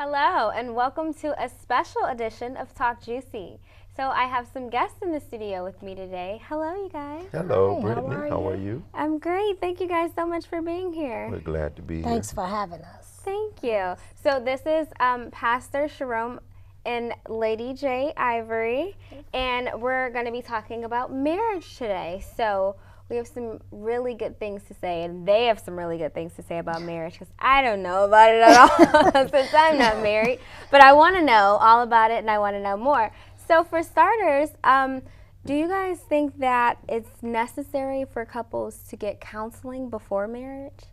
Hello, and welcome to a special edition of Talk Juicy. So I have some guests in the studio with me today. Hello, you guys. Hello, Hi, Brittney. How are you? I'm great. Thank you guys so much for being here. We're glad to be here. Thanks for having us. Thank you. So this is Pastor Sherome and Lady J, Ivory, and we're going to be talking about marriage today. So we have some really good things to say, and they have some really good things to say about marriage, because I don't know about it at all since I'm not married. But I want to know all about it, and I want to know more. So for starters, do you guys think that it's necessary for couples to get counseling before marriage?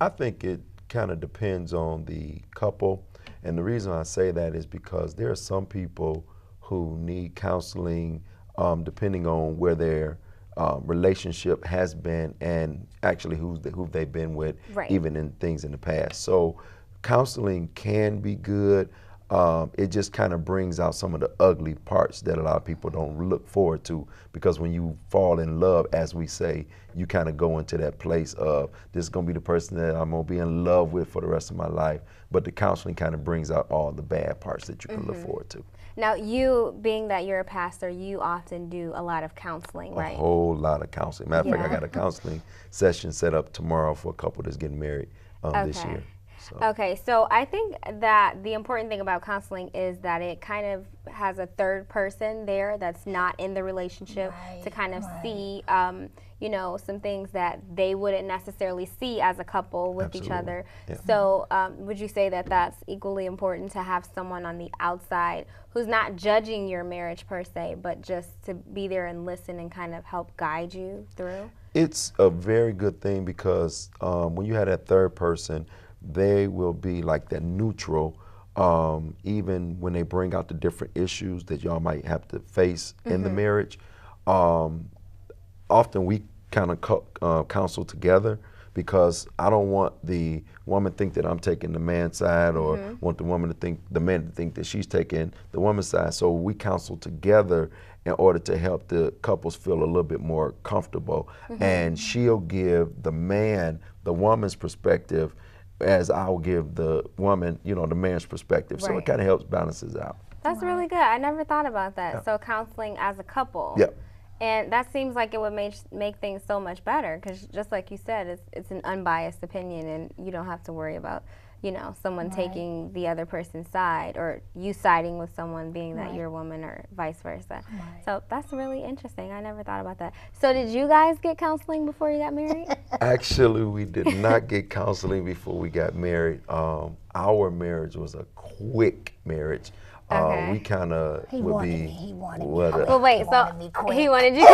I think it kind of depends on the couple. And the reason I say that is because there are some people who need counseling depending on where their relationship has been and actually who they've been with, Right. even in things in the past. So counseling can be good. It just kind of brings out some of the ugly parts that a lot of people don't look forward to, because when you fall in love, as we say, you kind of go into that place of, this is going to be the person that I'm going to be in love with for the rest of my life. But the counseling kind of brings out all the bad parts that you can look forward to. Now, you, being that you're a pastor, you often do a lot of counseling, right? A whole lot of counseling. Matter of fact, I Yeah. got a counseling session set up tomorrow for a couple that's getting married this Okay. year. So. Okay, so I think that the important thing about counseling is that it kind of has a third person there that's not in the relationship to kind of see, you know, some things that they wouldn't necessarily see as a couple with each Absolutely. other. Yeah. So would you say that that's equally important to have someone on the outside who's not judging your marriage per se, but just to be there and listen and kind of help guide you through? It's a very good thing, because when you have that third person, they will be like that neutral, even when they bring out the different issues that y'all might have to face in the marriage. Often we kind of counsel together, because I don't want the woman to think that I'm taking the man's side, or want the woman to think, the man to think that she's taking the woman's side. So we counsel together in order to help the couples feel a little bit more comfortable. And she'll give the man the woman's perspective, as I'll give the woman, you know, the man's perspective. So Right. it kind of helps balances out. That's really good. I never thought about that. Yeah. So counseling as a couple. Yep. And that seems like it would make things so much better, because just like you said, it's an unbiased opinion, and you don't have to worry about, you know, someone taking the other person's side, or you siding with someone being that you're a woman, or vice versa. So that's really interesting. I never thought about that. So did you guys get counseling before you got married? Actually, we did not get counseling before we got married. Our marriage was a quick marriage. Okay. We kind of He would wanted be. me. He wanted me. Well, wait, He so wanted me quick. he wanted you.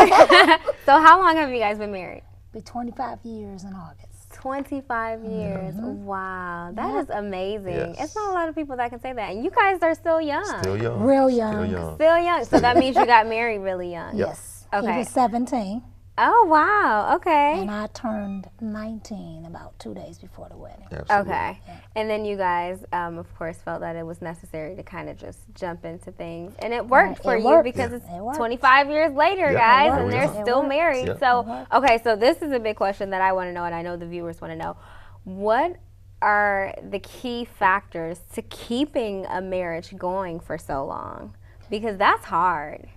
So how long have you guys been married? Be 25 years in August. 25 years. Wow, that is amazing. Yes. It's not a lot of people that can say that. And you guys are still young. Still young. Real Still young. young. Still young. So that means you got married really young. Yes. Okay. He was 17, Oh, wow. Okay. and I turned 19 about 2 days before the wedding. Absolutely. Okay. And then you guys, of course, felt that it was necessary to kind of just jump into things. And it worked for It you, worked. because Yeah. it's It worked. 25 years later, Yeah. guys, It and they're worked. still It married. worked. So, It worked. okay, so this is a big question that I want to know, and I know the viewers want to know. What are the key factors to keeping a marriage going for so long? Because that's hard.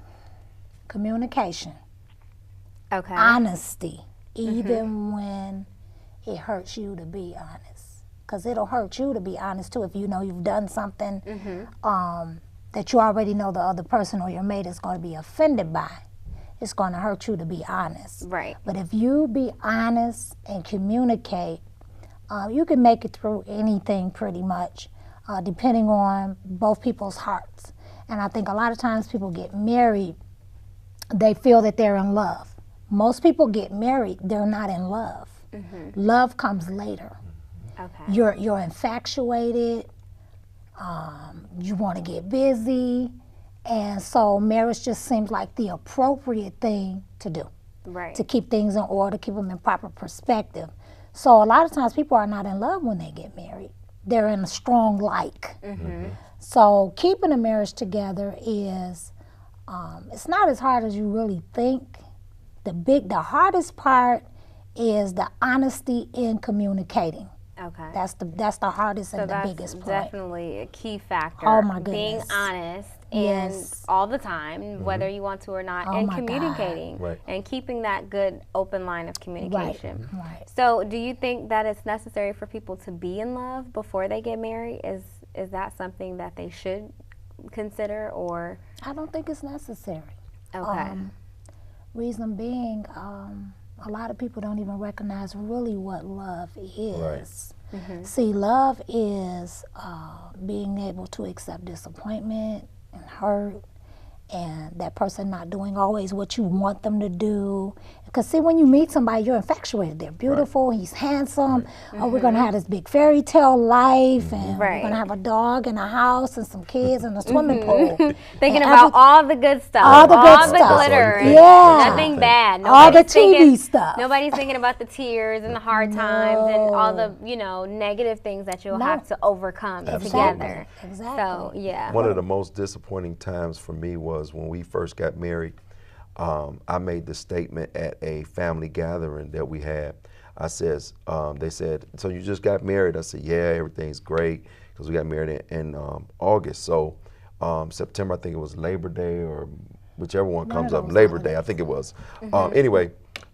Communication, Okay. honesty, even when it hurts you to be honest. Because it'll hurt you to be honest too, if you know you've done something that you already know the other person or your mate is going to be offended by. It's going to hurt you to be honest. Right. But if you be honest and communicate, you can make it through anything pretty much, depending on both people's hearts. And I think a lot of times people get married, they feel that they're in love. Most people get married, they're not in love. Love comes later. Okay. You're infatuated, you want to get busy, and so marriage just seems like the appropriate thing to do, Right. to keep things in order, keep them in proper perspective. So a lot of times people are not in love when they get married. They're in a strong like. So keeping a marriage together is, it's not as hard as you really think. The hardest part is the honesty in communicating. Okay. That's the hardest So and the that's biggest point. definitely a key factor. Oh my Being goodness. honest and Yes. all the time, whether you want to or not, Oh and my God. communicating Right. and keeping that good open line of communication. Right. So, do you think that it's necessary for people to be in love before they get married? Is that something that they should consider, or? I don't think it's necessary. Okay. Reason being, a lot of people don't even recognize really what love is. See, love is being able to accept disappointment and hurt, and that person not doing always what you want them to do. Because see, when you meet somebody, you're infatuated. They're beautiful, he's handsome, oh, we're going to have this big fairy tale life, and we're going to have a dog and a house and some kids and a swimming pool. Thinking about all the good stuff, all the good the stuff. glitter, and Yeah. nothing bad. All the Nobody's TV stuff. Nobody's thinking about the tears and the hard times and all the negative things that you'll have to overcome together. Exactly. So yeah. One of the most disappointing times for me was when we first got married. I made the statement at a family gathering that we had. I says, they said, so you just got married? I said, yeah, everything's great, because we got married in August. So September, I think it was Labor Day, or whichever one comes up, Labor Day, I think it was. Anyway,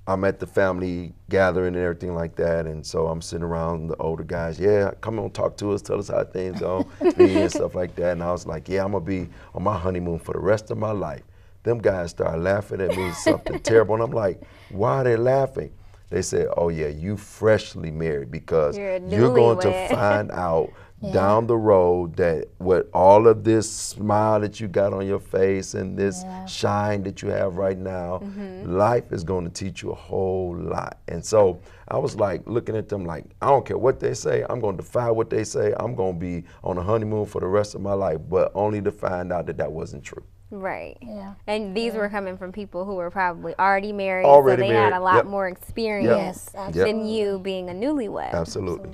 I'm at the family gathering and everything like that, and so I'm sitting around the older guys, yeah, come on, talk to us, tell us how things go, and stuff like that. And I was like, yeah, I'm gonna be on my honeymoon for the rest of my life. Them guys started laughing at me, something terrible, and I'm like, why are they laughing? They said, oh yeah, you freshly married, because you're going to find out down the road that with all of this smile that you got on your face and this shine that you have right now, life is going to teach you a whole lot. And so I was like looking at them like, I don't care what they say, I'm going to defy what they say, I'm going to be on a honeymoon for the rest of my life, but only to find out that that wasn't true. Right. Yeah. And these were coming from people who were probably already married, so they had a lot more experience than you being a newlywed. Absolutely.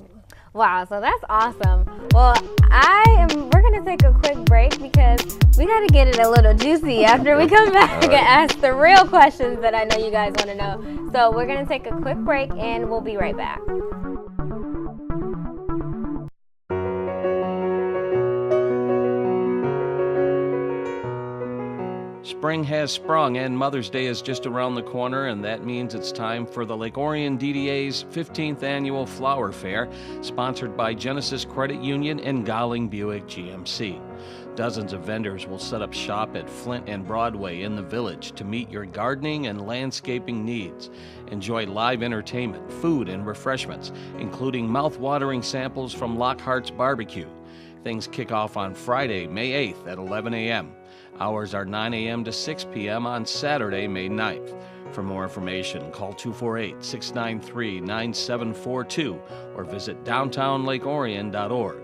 Wow, so that's awesome. Well, we're going to take a quick break because we got to get it a little juicy after we come back and ask the real questions that I know you guys want to know. So we're going to take a quick break and we'll be right back. Spring has sprung and Mother's Day is just around the corner, and that means it's time for the Lake Orion DDA's 15th Annual Flower Fair, sponsored by Genesis Credit Union and Gowling Buick GMC. Dozens of vendors will set up shop at Flint and Broadway in the Village to meet your gardening and landscaping needs. Enjoy live entertainment, food, and refreshments, including mouth-watering samples from Lockhart's Barbecue. Things kick off on Friday, May 8th at 11 a.m. Hours are 9 a.m. to 6 p.m. on Saturday, May 9th. For more information, call 248-693-9742 or visit downtownlakeorion.org.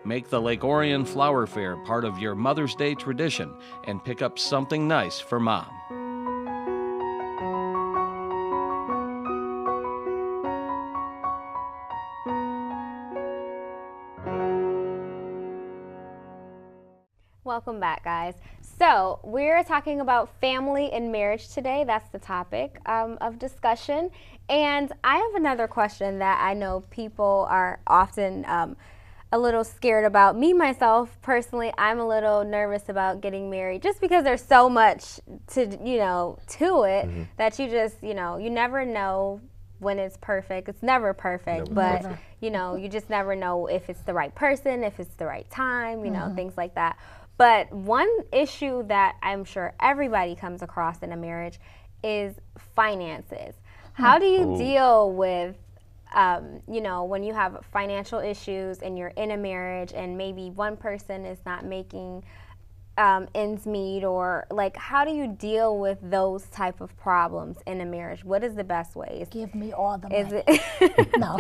Make the Lake Orion Flower Fair part of your Mother's Day tradition and pick up something nice for Mom. Welcome back, guys. So we're talking about family and marriage today. That's the topic of discussion. And I have another question that I know people are often a little scared about. Me, myself, personally, I'm a little nervous about getting married just because there's so much to it that you just, you never know when it's perfect. It's never perfect, but you just never know if it's the right person, if it's the right time, things like that. But one issue that I'm sure everybody comes across in a marriage is finances. How do you deal with, when you have financial issues and you're in a marriage and maybe one person is not making ends meet, or like, how do you deal with those type of problems in a marriage? What is the best way? Give me all the money. Is it No.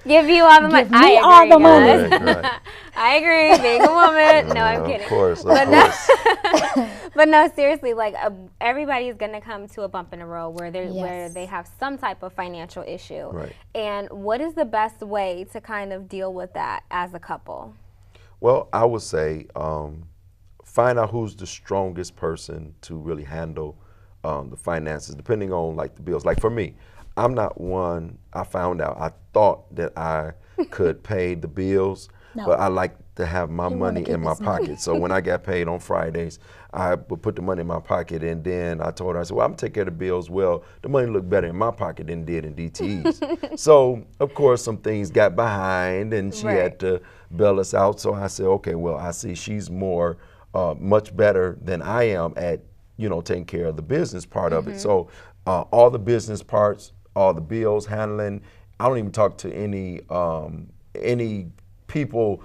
Give you all the money? Give me all the money. Right. I agree. Being a woman, no, I'm kidding. Of course. But no, seriously, like everybody is gonna come to a bump in the road where they have some type of financial issue. Right. And what is the best way to kind of deal with that as a couple? Well, I would say find out who's the strongest person to really handle the finances, depending on like the bills. Like for me, I'm not one, I found out, I thought that I could pay the bills, but I like to have my money in my pocket. So when I got paid on Fridays, I would put the money in my pocket, and then I told her, I said, well, I'm gonna take care of the bills. Well, the money looked better in my pocket than it did in DTE's. So of course some things got behind, and she had to bail us out. So I said, okay, well, I see she's more, much better than I am at, taking care of the business part of it. So all the business parts, all the bills handling, I don't even talk to any people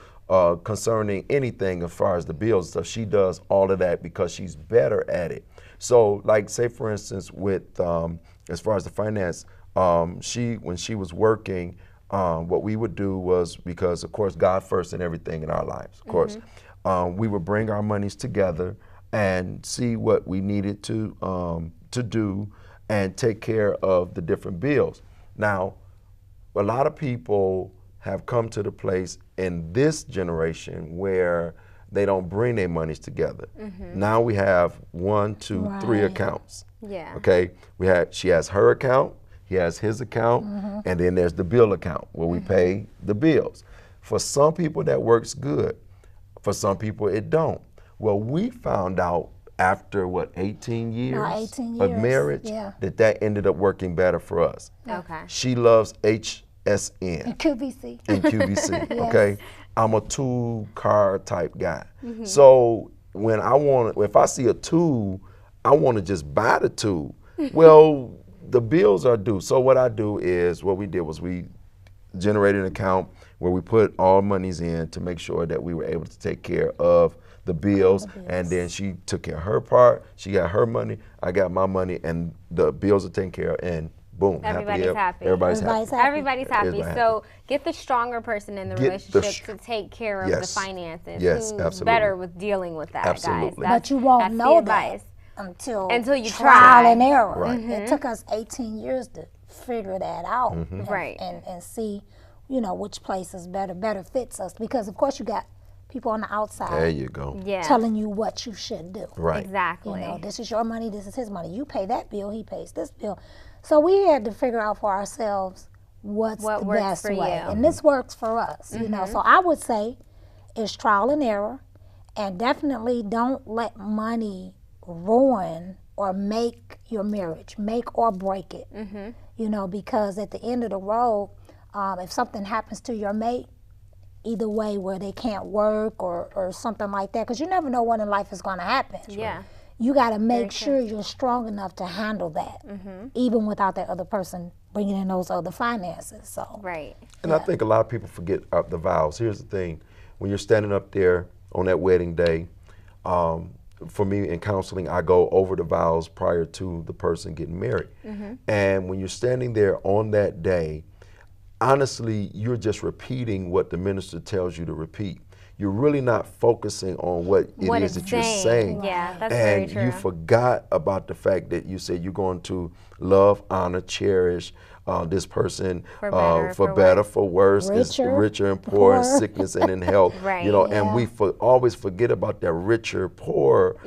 concerning anything as far as the bills stuff. She does all of that because she's better at it. So like, say for instance, with as far as the finance, when she was working, what we would do was, because of course God first in everything in our lives, of course, we would bring our monies together and see what we needed to do and take care of the different bills. Now, a lot of people have come to the place in this generation where they don't bring their monies together. Now we have 1, 2, 3 accounts. Yeah. Okay. She has her account, he has his account, and then there's the bill account where we pay the bills. For some people that works good. For some people it don't. Well, we found out after 18 years, 18 of years, marriage, that ended up working better for us. Okay. She loves HSN And QVC. and QVC. Okay, I'm a tool car type guy. So when if I see a tool, I want to just buy the tool. Well, the bills are due. So what I do is, what we did was we generated an account where we put all monies in to make sure that we were able to take care of the bills, and then she took care of her part. She got her money, I got my money, and the bills are taken care of, and boom, Everybody's happy. Everybody's happy. Everybody's happy. So get the stronger person in the relationship to take care of the finances. Yes, Who's absolutely. better with dealing with that, Absolutely. guys. But you won't that's know the that advice. until you trial try. and error. Right. It took us 18 years to figure that out, Right. and see, which place is better fits us. Because of course you got people on the outside. There you go. Yeah. Telling you what you should do. Right. Exactly. This is your money, this is his money. You pay that bill, he pays this bill. So we had to figure out for ourselves what the works best for way. you. And this works for us, So I would say it's trial and error, and definitely don't let money ruin or make your marriage, make or break it. Because at the end of the road, if something happens to your mate, either way, where they can't work or something like that, because you never know what in life is going to happen. Yeah. You got to make sure you're strong enough to handle that, even without that other person bringing in those other finances. So Right. And I think a lot of people forget the vows. Here's the thing: when you're standing up there on that wedding day, for me in counseling, I go over the vows prior to the person getting married. And when you're standing there on that day, honestly, you're just repeating what the minister tells you to repeat. You're really not focusing on what it is that you're saying. Yeah, that's very And true. you forgot about the fact that you said you're going to love, honor, cherish this person For better, for for better, worse. for worse, is richer and poor, in sickness and in health. Right. And we always forget about that richer, poor,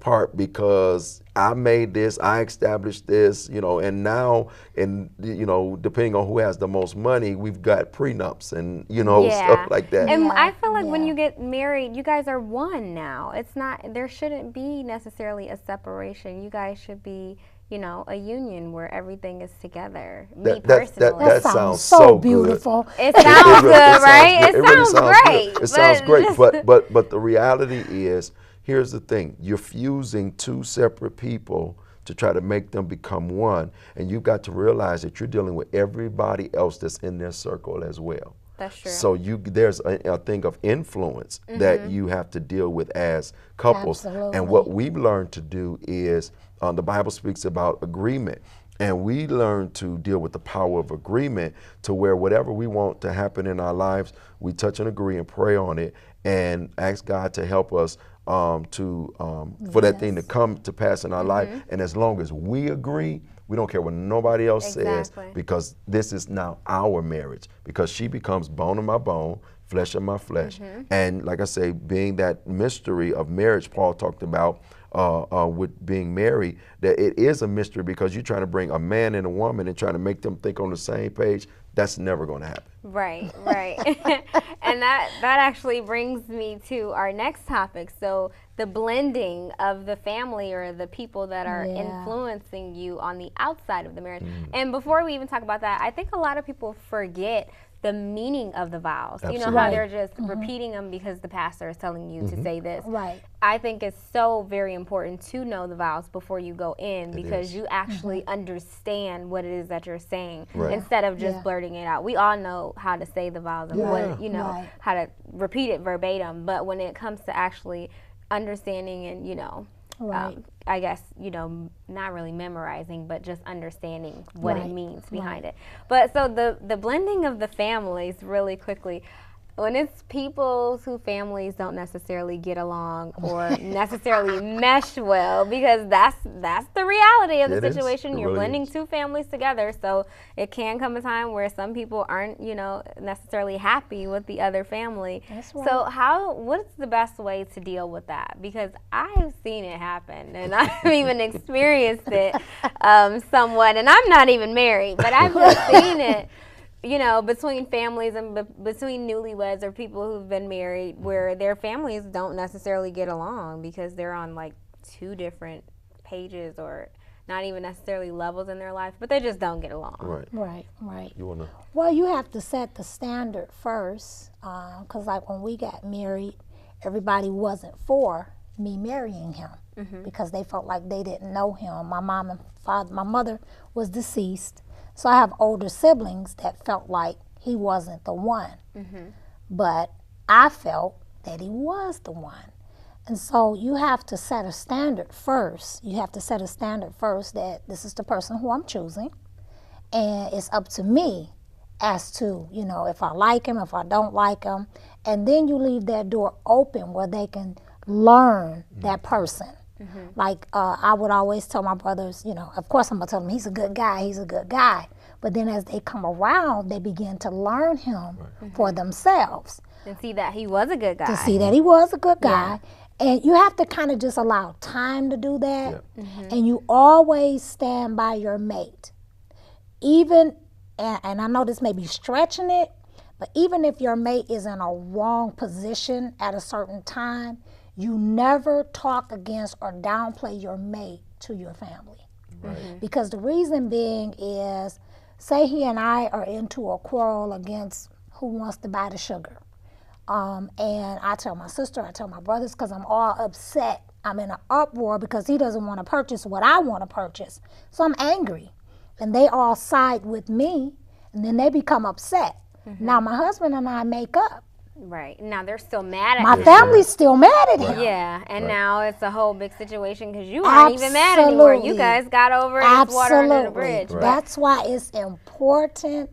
part, because I made this, I established this, and now, depending on who has the most money, we've got prenups and, stuff like that. And I feel like when you get married, you guys are one now. It's not, there shouldn't be necessarily a separation. You guys should be, a union where everything is together. Me personally. That sounds so beautiful. It sounds good, right? It really sounds great. great. It sounds great, but the reality is, here's the thing: you're fusing two separate people to try to make them become one, and you've got to realize that you're dealing with everybody else that's in their circle as well. That's true. So there's a thing of influence that you have to deal with as couples. Absolutely. And what we've learned to do is, the Bible speaks about agreement. And we learn to deal with the power of agreement, to where whatever we want to happen in our lives, we touch and agree and pray on it and ask God to help us for that thing to come to pass in our life. And as long as we agree, we don't care what nobody else says, because this is now our marriage. Because she becomes bone of my bone, flesh of my flesh. And like I say, being that mystery of marriage, Paul talked about with being married, that it is a mystery because you're trying to bring a man and a woman and trying to make them think on the same page. That's never going to happen. Right, right. And that actually brings me to our next topic. So the blending of the family or the people that are influencing you on the outside of the marriage. And before we even talk about that, I think a lot of people forget the meaning of the vows. Absolutely. You know how they're just repeating them because the pastor is telling you to say this. Right. I think it's so very important to know the vows before you go in because you actually understand what it is that you're saying instead of just blurting it out. We all know how to say the vows and what, you know, how to repeat it verbatim, but when it comes to actually understanding and, you know, I guess, you know, not really memorizing, but just understanding what it means behind it. But so the blending of the families really quickly, when it's people whose families don't necessarily get along or necessarily mesh well, because that's the reality of the situation. You're blending two families together, so it can come a time where some people aren't, you know, necessarily happy with the other family. That's right. So what's the best way to deal with that? Because I've seen it happen, and I've even experienced it somewhat, and I'm not even married, but I've just seen it. You know, between families and between newlyweds or people who've been married where their families don't necessarily get along because they're on like two different pages or not even necessarily levels in their life, but they just don't get along. Right. You wanna? Well, you have to set the standard first, because like when we got married, everybody wasn't for me marrying him because they felt like they didn't know him. My mom and father, my mother was deceased. So I have older siblings that felt like he wasn't the one. But I felt that he was the one. And so you have to set a standard first. You have to set a standard first that this is the person who I'm choosing. And it's up to me as to, you know, if I like him, if I don't like him. And then you leave that door open where they can learn that person. Like I would always tell my brothers, you know, of course I'm going to tell them he's a good guy. But then as they come around, they begin to learn him for themselves. And see that he was a good guy. To see that he was a good guy. And you have to kind of just allow time to do that. And you always stand by your mate. Even, and I know this may be stretching it, but even if your mate is in a wrong position at a certain time, you never talk against or downplay your mate to your family. Because the reason being is, say he and I are into a quarrel against who wants to buy the sugar. And I tell my sister, I tell my brothers, because I'm all upset. I'm in an uproar because he doesn't want to purchase what I want to purchase. So I'm angry. And they all side with me, and then they become upset. Now my husband and I make up. Right. Now they're still mad at My family's still mad at him. Yeah, and now it's a whole big situation because you aren't even mad anymore. You guys got over it. It's water under the bridge. That's why it's important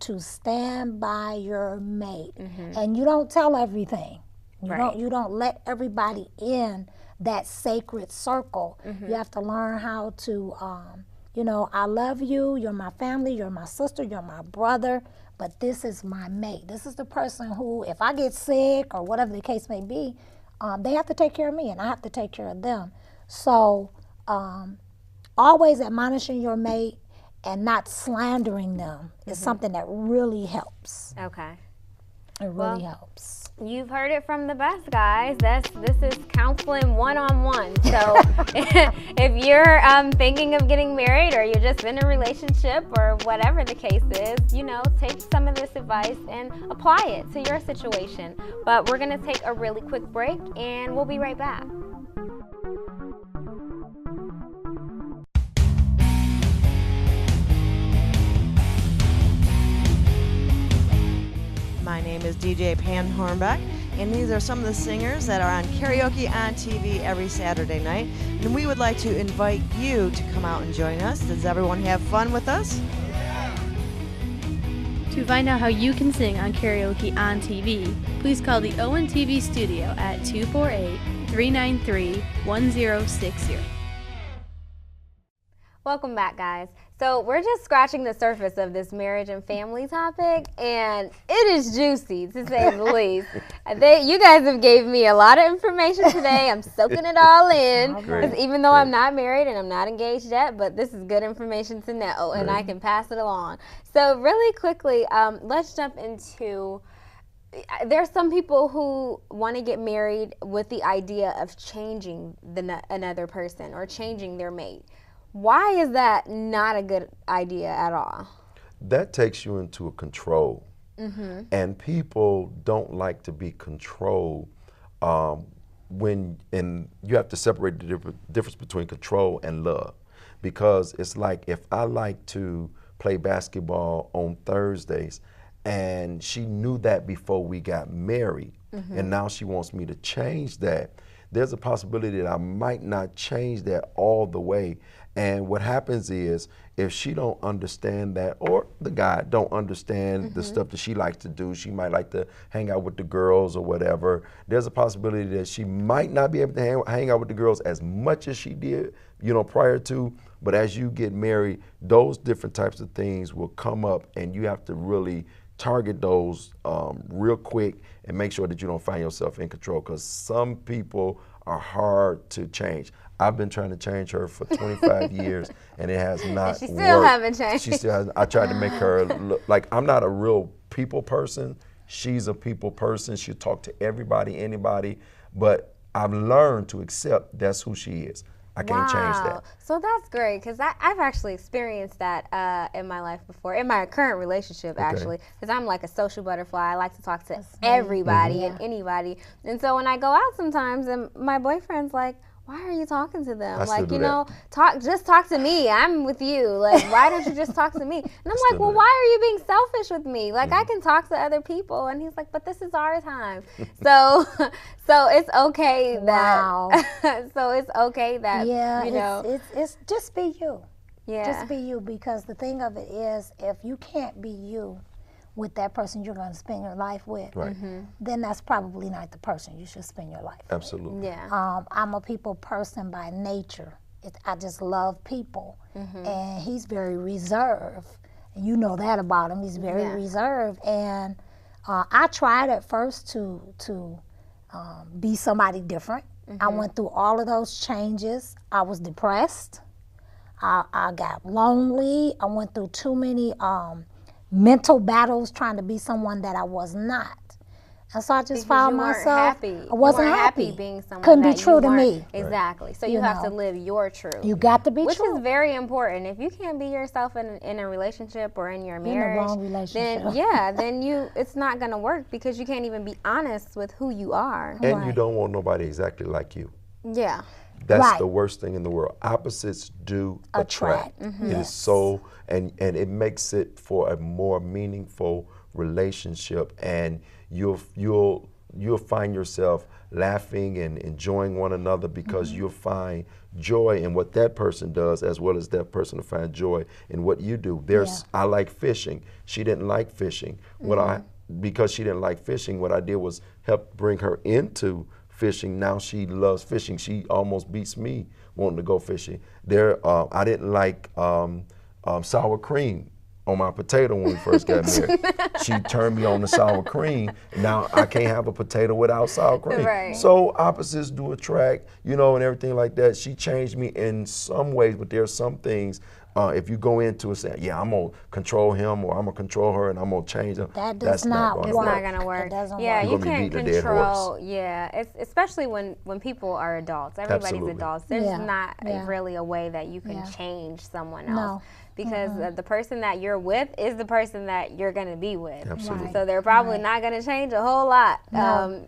to stand by your mate. And you don't tell everything. You don't let everybody in that sacred circle. You have to learn how to, you know, I love you, you're my family, you're my sister, you're my brother, but this is my mate. This is the person who, if I get sick or whatever the case may be, they have to take care of me and I have to take care of them. So always admonishing your mate and not slandering them is something that really helps. Okay. It really helps. You've heard it from the best, guys. This is counseling one-on-one. So if you're thinking of getting married or you're just in a relationship or whatever the case is, you know, take some of this advice and apply it to your situation. But we're going to take a really quick break and we'll be right back. My name is DJ Pam Hornbeck, and these are some of the singers that are on Karaoke on TV every Saturday night. And we would like to invite you to come out and join us. Does everyone have fun with us? To find out how you can sing on Karaoke on TV, please call the ONTV studio at 248-393-1060. Welcome back, guys. So we're just scratching the surface of this marriage and family topic, and it is juicy, to say the least. You guys have gave me a lot of information today. I'm soaking it all in, because even though I'm not married and I'm not engaged yet, but this is good information to know, and I can pass it along. So really quickly, let's jump into, there's some people who want to get married with the idea of changing another person or changing their mate. Why is that not a good idea at all? That takes you into a control. And people don't like to be controlled and you have to separate the difference between control and love. Because it's like, if I like to play basketball on Thursdays, and she knew that before we got married, and now she wants me to change that, there's a possibility that I might not change that all the way. And what happens is, if she don't understand that, or the guy don't understand the stuff that she likes to do, she might like to hang out with the girls or whatever, there's a possibility that she might not be able to hang out with the girls as much as she did, prior to. But as you get married, those different types of things will come up, and you have to really target those real quick and make sure that you don't find yourself in control, because some people are hard to change. I've been trying to change her for 25 years, and it has not worked. She still haven't changed. She still hasn't. I tried to make her look like, I'm not a real people person. She's a people person. She'll talk to everybody, anybody, but I've learned to accept that's who she is. I can't change that. So that's great, because I've actually experienced that in my life before, in my current relationship, actually, because I'm like a social butterfly. I like to talk to everybody and anybody. And so when I go out sometimes, and my boyfriend's like, why are you talking to them? Like, just talk to me. I'm with you. Like, why don't you just talk to me? And I'm like, well, why are you being selfish with me? Like, I can talk to other people. And he's like, but this is our time. So it's okay that, so it's okay that, it's just be you. Yeah. Just be you, because the thing of it is, if you can't be you with that person you're going to spend your life with, then that's probably not the person you should spend your life with. Absolutely. Yeah. I'm a people person by nature. I just love people. And he's very reserved. And you know that about him. He's very reserved. And I tried at first to be somebody different. I went through all of those changes. I was depressed. I got lonely. I went through too many mental battles trying to be someone that I was not. And so I just found myself, I wasn't happy being someone couldn't that be true you to weren't. me. Exactly. So you have to live your truth. You got to be Which true. is very important. If you can't be yourself in a relationship or in your marriage, in the wrong relationship. then it's not going to work, because you can't even be honest with who you are. And you don't want nobody exactly like you. Yeah. That's the worst thing in the world. Opposites do attract. It is so, and it makes it for a more meaningful relationship, and you'll find yourself laughing and enjoying one another, because you'll find joy in what that person does, as well as that person will find joy in what you do. I like fishing. She didn't like fishing. Because she didn't like fishing, what I did was help bring her into fishing. Now she loves fishing. She almost beats me wanting to go fishing. I didn't like sour cream on my potato when we first got married. She turned me on to sour cream. Now I can't have a potato without sour cream. Right. So opposites do attract, and everything like that. She changed me in some ways, but there are some things, if you go into it saying, I'm going to control him, or I'm going to control her, and I'm going to change him, that's not It's not going to work. Yeah, you can't control. Especially when people are adults. Everybody's adults. There's not really a way that you can change someone else. Because the person that you're with is the person that you're going to be with. Absolutely. So they're probably not going to change a whole lot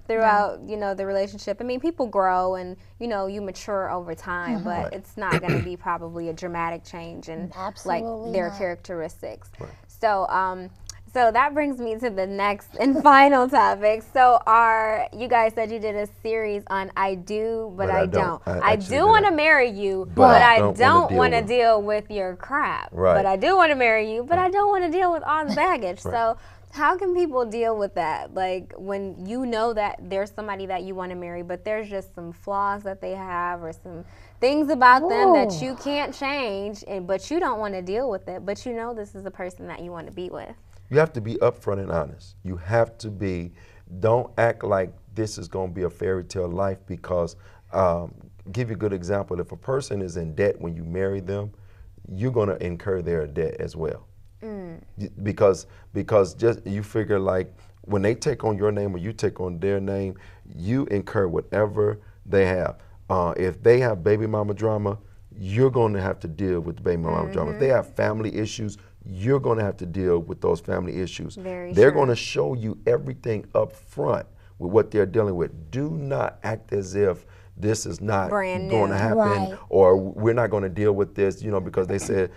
throughout the relationship. I mean, people grow and you mature over time, but it's not going to be probably a dramatic change in like their characteristics. Right. So that brings me to the next and final topic. So you guys said you did a series on I do, but I don't. I do want to marry you, but I don't want to deal with your crap. Right. But I do want to marry you, but I don't want to deal with all the baggage. So How can people deal with that? Like when you know that there's somebody that you want to marry, but there's just some flaws that they have or some things about them that you can't change, but you don't want to deal with it, but you know this is the person that you want to be with. You have to be upfront and honest. You have to be, don't act like this is going to be a fairy tale life because, give you a good example, if a person is in debt when you marry them, you're going to incur their debt as well. Because just you figure like when they take on your name or you take on their name, you incur whatever they have. If they have baby mama drama, you're going to have to deal with the baby mama drama. If they have family issues, you're going to have to deal with those family issues. They're going to show you everything up front with what they're dealing with. Do not act as if this is not going to happen, or we're not going to deal with this, you know, because they said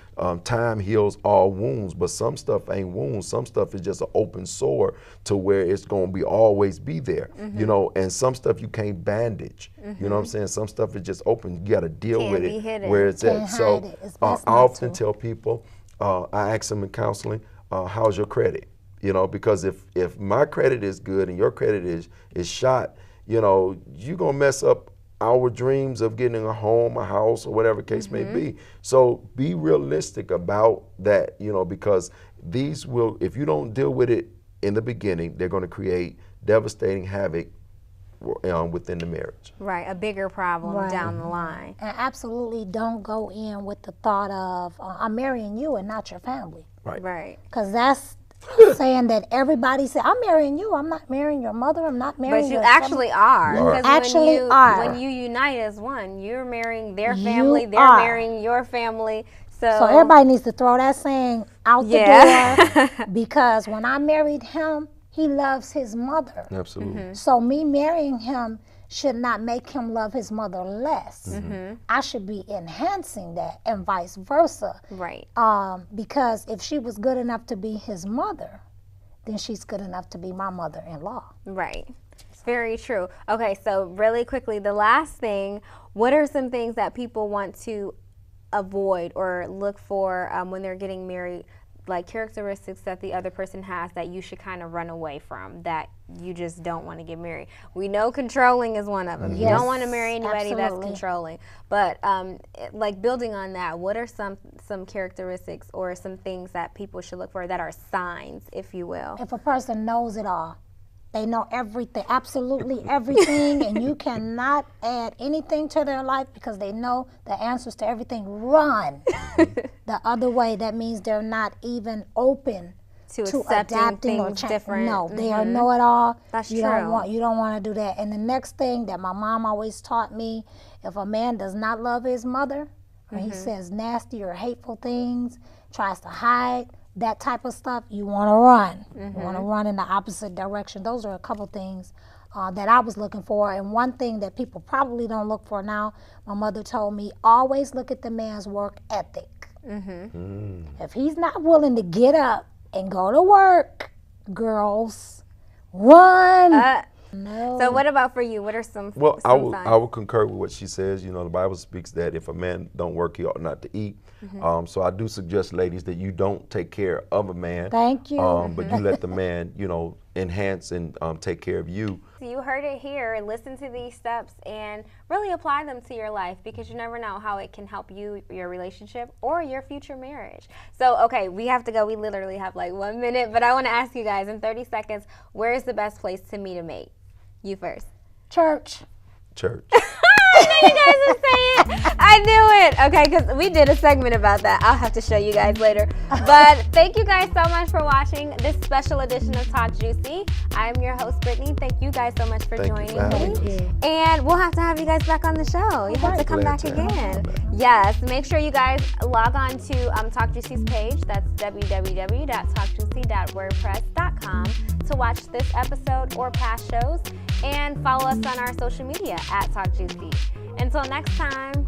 time heals all wounds, but some stuff ain't wounds. Some stuff is just an open sore to where it's going to be always be there, you know, and some stuff you can't bandage, you know what I'm saying? Some stuff is just open. You got to deal with it where it's at. So I often tell people, I ask them in counseling, how's your credit? You know, because if my credit is good and your credit is shot, you know, you're going to mess up our dreams of getting a home, a house, or whatever case may be. So be realistic about that, you know, because these will, if you don't deal with it in the beginning, they're going to create devastating havoc within the marriage. Right, a bigger problem down the line. And absolutely don't go in with the thought of, I'm marrying you and not your family. Right. Because that's saying that everybody said, I'm marrying you, I'm not marrying your mother, I'm not marrying your But you actually are. You actually are. When you unite as one, you're marrying their family, they're marrying your family. So everybody needs to throw that saying out the door, because when I married him, he loves his mother. Absolutely. So me marrying him should not make him love his mother less. I should be enhancing that, and vice versa. Right. Because if she was good enough to be his mother, then she's good enough to be my mother-in-law. Right. Very true. Okay, so really quickly, the last thing, what are some things that people want to avoid or look for when they're getting married, like characteristics that the other person has that you should kind of run away from, that you just don't want to get married? We know controlling is one of them. You don't want to marry anybody that's controlling. But like building on that, what are some characteristics or some things that people should look for that are signs, if you will? If a person knows it all, they know everything, absolutely everything, and you cannot add anything to their life because they know the answers to everything, run the other way. That means they're not even open to adapting or different. No, they are know-it-all. That's you true. You don't want to do that. And the next thing that my mom always taught me, if a man does not love his mother, or he says nasty or hateful things, tries to hide, that type of stuff, you want to run. You want to run in the opposite direction. Those are a couple things that I was looking for. And one thing that people probably don't look for now, my mother told me, always look at the man's work ethic. If he's not willing to get up and go to work, girls, run. No. So what about for you? What are some Well, some I will concur with what she says. You know, the Bible speaks that if a man don't work, he ought not to eat. So I do suggest, ladies, that you don't take care of a man. Thank you. But you let the man, you know, enhance and take care of you. You heard it here. Listen to these steps and really apply them to your life, because you never know how it can help you, your relationship, or your future marriage. So, okay, we have to go. We literally have like 1 minute, but I want to ask you guys in 30 seconds, where is the best place to meet a mate? You first. Church. I knew you guys would say it. I knew it. Okay, because we did a segment about that. I'll have to show you guys later. But thank you guys so much for watching this special edition of Talk Juicy. I'm your host, Brittney. Thank you guys so much for joining me. And we'll have to have you guys back on the show. You have to come back again. Yes, make sure you guys log on to Talk Juicy's page. That's www.talkjuicy.wordpress.com to watch this episode or past shows. And follow us on our social media at Talk Juicy. Until next time.